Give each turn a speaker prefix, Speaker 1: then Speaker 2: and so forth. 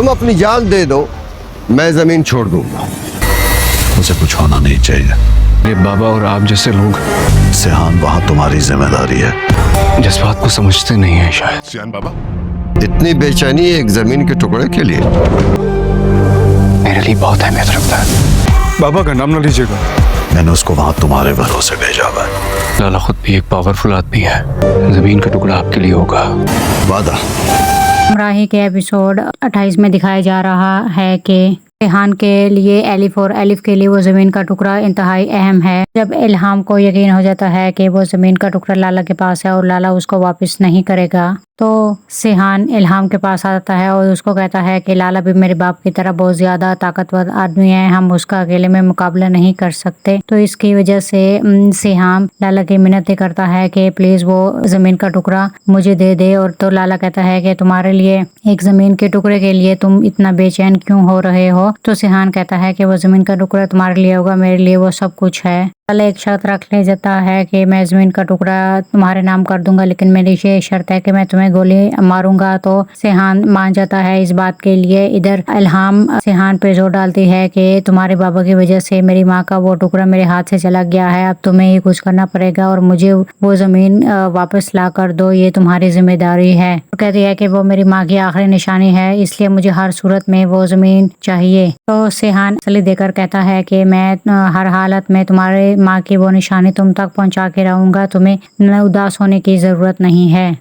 Speaker 1: अपनी जान दे दो, मैं जमीन छोड़ दूंगा।
Speaker 2: उसे कुछ होना नहीं चाहिए।
Speaker 3: मेरे बाबा और आप जैसे लोग
Speaker 2: सिहान वहाँ तुम्हारी जिम्मेदारी है।
Speaker 3: जिस बात को समझते नहीं है शायद।
Speaker 4: सियान बाबा,
Speaker 1: इतनी बेचैनी एक जमीन के टुकड़े के लिए?
Speaker 3: मेरे लिए बहुत अहमियत रखता है।
Speaker 5: बाबा का नाम ना लीजिएगा।
Speaker 2: मैंने उसको वहाँ तुम्हारे भरोसे भेजा हुआ है।
Speaker 3: लाला खुद भी एक पावरफुल आदमी है। जमीन का टुकड़ा आपके लिए होगा।
Speaker 2: वादा।
Speaker 6: हमराही के एपिसोड 28 में दिखाया जा रहा है कि रेहान के लिए एलिफ और एलिफ के लिए वो ज़मीन का टुकड़ा इंतहाई अहम है। जब इल्हाम को यकीन हो जाता है कि वो ज़मीन का टुकड़ा लाला के पास है और लाला उसको वापस नहीं करेगा, तो सिहान इल्हाम के पास आता है और उसको कहता है कि लाला भी मेरे बाप की तरह बहुत ज़्यादा ताकतवर आदमी है, हम उसका अकेले में मुकाबला नहीं कर सकते। तो इसकी वजह से सिहान लाला की मिन्नतें करता है कि प्लीज़ वो ज़मीन का टुकड़ा मुझे दे दे। और तो लाला कहता है कि तुम्हारे लिए एक ज़मीन के टुकड़े के लिए तुम इतना बेचैन क्यों हो रहे हो? तो सिहान कहता है कि वो ज़मीन का टुकड़ा तुम्हारे लिए होगा, मेरे लिए वो सब कुछ है। लाला एक शर्त रख ले जाता है कि मैं ज़मीन का टुकड़ा तुम्हारे नाम कर दूंगा, लेकिन मेरी ये शर्त है कि मैं तुम्हें गोली मारूंगा। तो सिहान मान जाता है इस बात के लिए। इधर इल्हाम सिहान पे जोर डालती है कि तुम्हारे बाबा की वजह से मेरी माँ का वो टुकड़ा मेरे हाथ से चला गया है, अब तुम्हें ही कुछ करना पड़ेगा और मुझे वो ज़मीन वापस ला कर दो, ये तुम्हारी जिम्मेदारी है। तो कहती है कि वो मेरी माँ की आखिरी निशानी है, इसलिए मुझे हर सूरत में वो ज़मीन चाहिए। तो सिहान तसल्ली देकर कहता है कि मैं हर हालत में तुम्हारे माँ की वो निशानी तुम तक पहुँचा के रहूँगा, तुम्हें उदास होने की ज़रूरत नहीं है।